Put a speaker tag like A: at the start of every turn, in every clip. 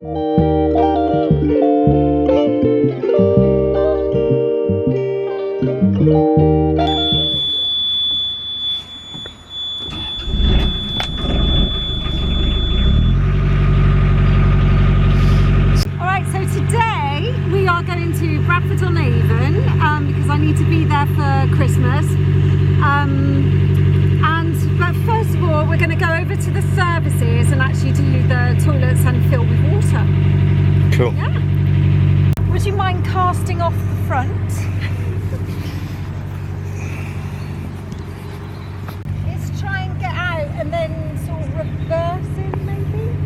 A: Bradford on Avon because I need to be there for Christmas, but first of all we're going to go over to the services and actually do the toilets and fill with water.
B: Cool.
A: Yeah. Would you mind casting off the front? Let's try and get out and then sort of reverse in maybe.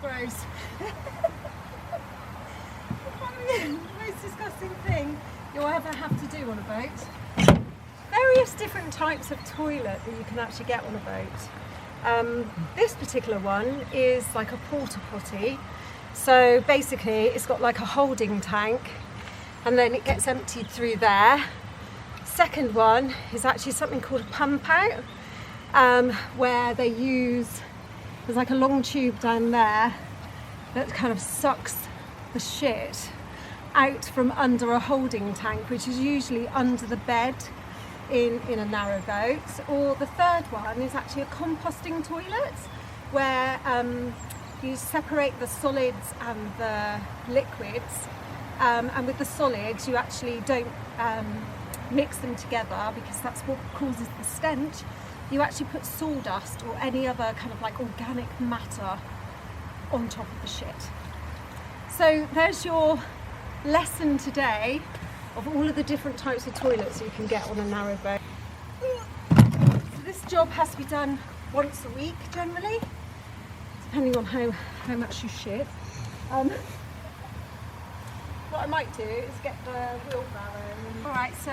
A: Gross. The most disgusting thing you'll ever have to do on a boat. Various different types of toilet that you can actually get on a boat. This particular one is like a porta potty. So basically it's got like a holding tank and then it gets emptied through there. Second one is actually something called a pump out, where they use, there's like a long tube down there that kind of sucks the shit out from under a holding tank, which is usually under the bed in a narrowboat. Or the third one is actually a composting toilet, where you separate the solids and the liquids, and with the solids you actually don't mix them together because that's what causes the stench. You actually put sawdust or any other kind of like organic matter on top of the shit. So there's your lesson today of all of the different types of toilets you can get on a narrowboat. So this job has to be done once a week generally, depending on how much you shit. What I might do is get the wheelbarrow. Alright, so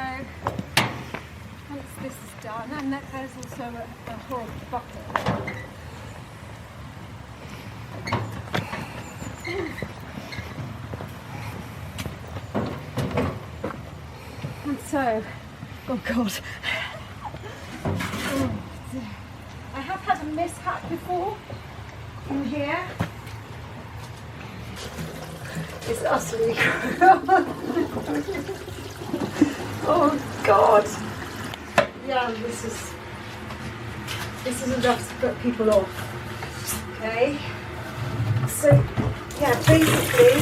A: once this is done, and there's also a whole bucket. And so, oh god, I have had a mishap before in here. It's utterly oh god. Yeah, this is enough to put people off. Okay. So yeah, basically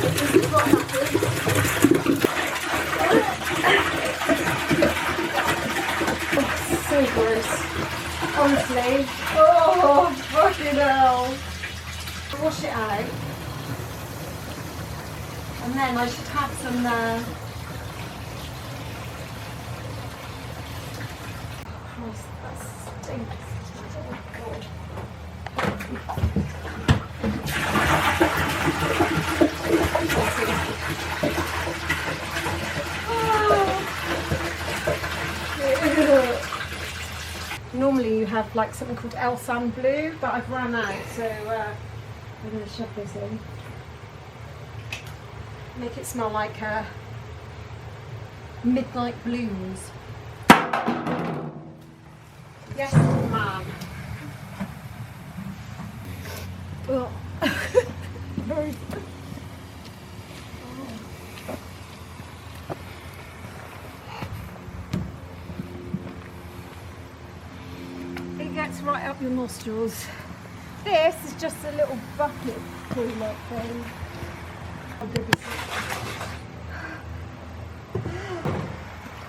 A: this is what happens. Oh, so gross. Honestly. Oh fucking hell. Wash it out. And then I should have some Christ, that stinks. Oh god. Normally you have like something called Elsan Blue, but I've run out, so I'm going to shove this in. Make it smell like midnight blues. Yes, ma'am. Oh. Very. It gets right up your nostrils. This is just a little bucket toilet thing.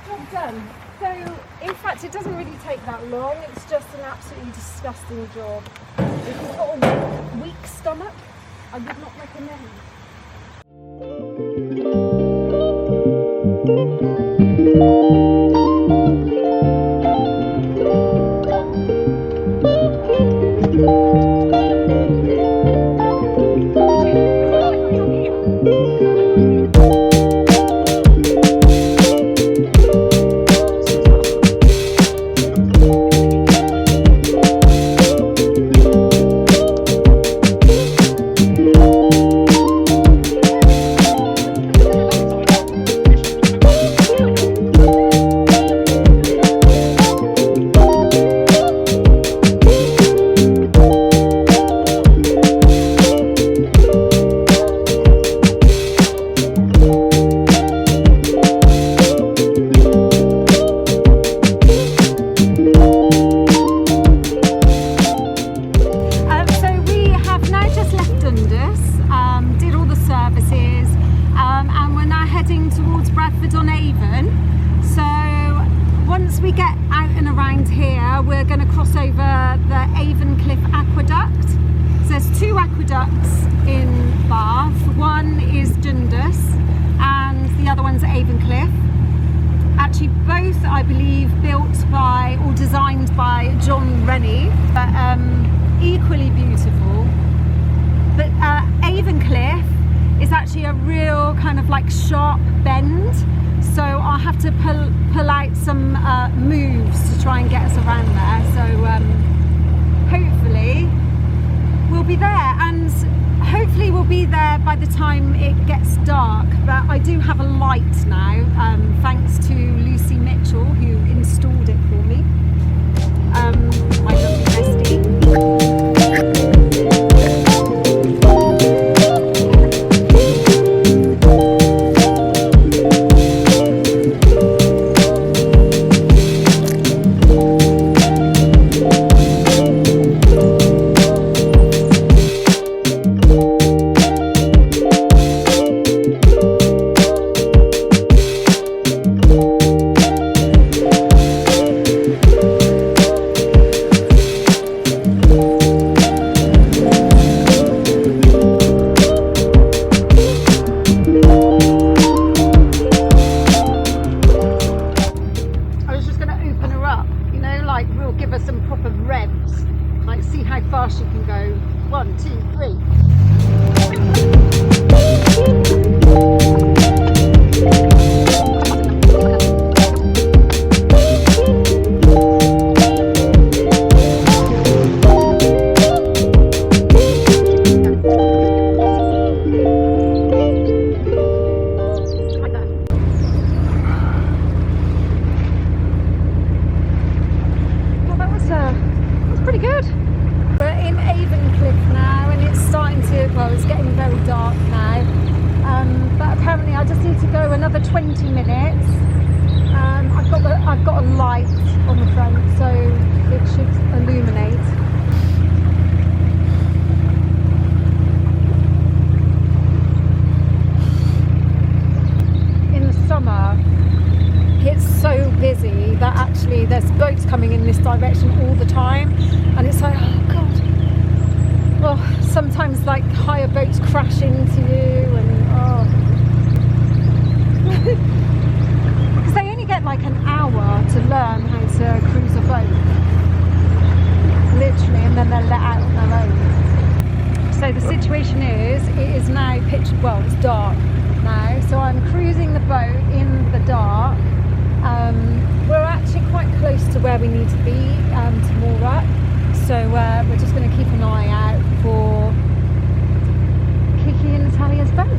A: Job done. So, in fact, it doesn't really take that long. It's just an absolutely disgusting job. If you've got a weak stomach, I would not recommend. we get out and around here, we're going to cross over the Avoncliff Aqueduct. So there's two aqueducts in Bath. One is Dundas and the other one's Avoncliff. Actually both, I believe, built by or designed by John Rennie, but equally beautiful. But Avoncliff is actually a real kind of like sharp bend, so I'll have to pull out some moves to try and get us around there. So hopefully we'll be there, and hopefully we'll be there by the time it gets dark. But I do have a light now, thanks to Lucy Mitchell, who installed it for me, my lovely bestie. I've got a light on the front, so it should illuminate. In the summer, it's so busy that actually there's boats coming in this direction all the time, and it's like, oh god. Well, sometimes like hire boats crash into you, and oh. They only get like an hour to learn how to cruise a boat, literally, and then they're let out on their own. So the situation is, it is now well, it's dark now, so I'm cruising the boat in the dark. We're actually quite close to where we need to be to moor up, so we're just going to keep an eye out for Kiki and Natalia's boat,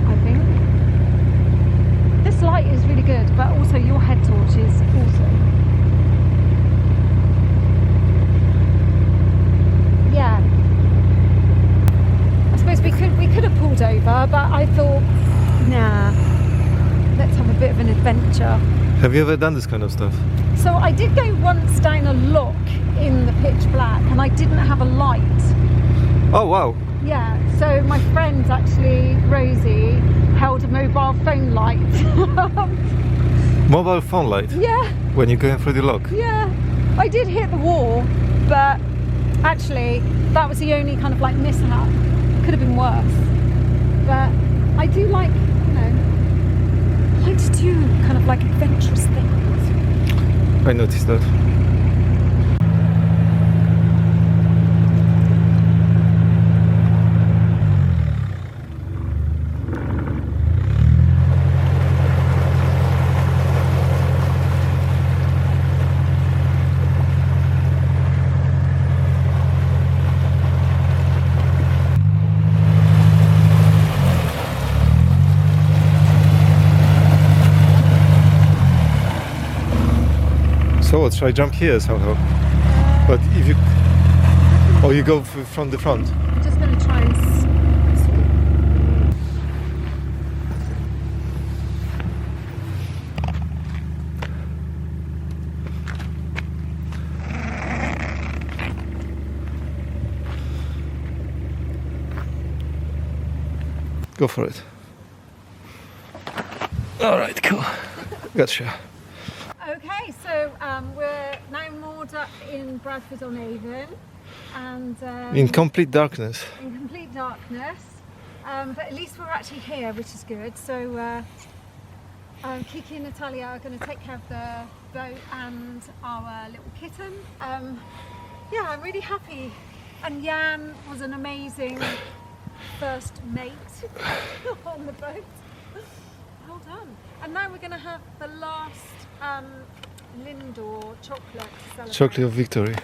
A: I think. This light is really good, but also your head torch is awesome. Yeah. I suppose we could have pulled over, but I thought, nah, let's have a bit of an adventure.
B: Have you ever done this kind of stuff?
A: So I did go once down a lock in the pitch black, and I didn't have a light.
B: Oh wow.
A: Yeah, so my friend actually, Rosie, held a mobile phone light.
B: Mobile phone light?
A: Yeah.
B: When you're going through the lock?
A: Yeah. I did hit the wall, but actually that was the only kind of like mishap. Could have been worse. But I do like, you know, I like to do kind of like adventurous things.
B: I noticed that. So what, should I jump here somehow? But if you... Oh, you go from the front?
A: I'm just going to try and...
B: Go for it. Alright, cool. Gotcha.
A: Okay, so in Bradford on Avon, and
B: In complete darkness.
A: in complete darkness. But at least we're actually here, which is good. So Kiki and Natalia are going to take care of the boat and our little kitten. Yeah, I'm really happy. And Jan was an amazing first mate on the boat. Well done. And now we're going to have the last Lindor chocolate to celebrate.
B: Chocolate of victory.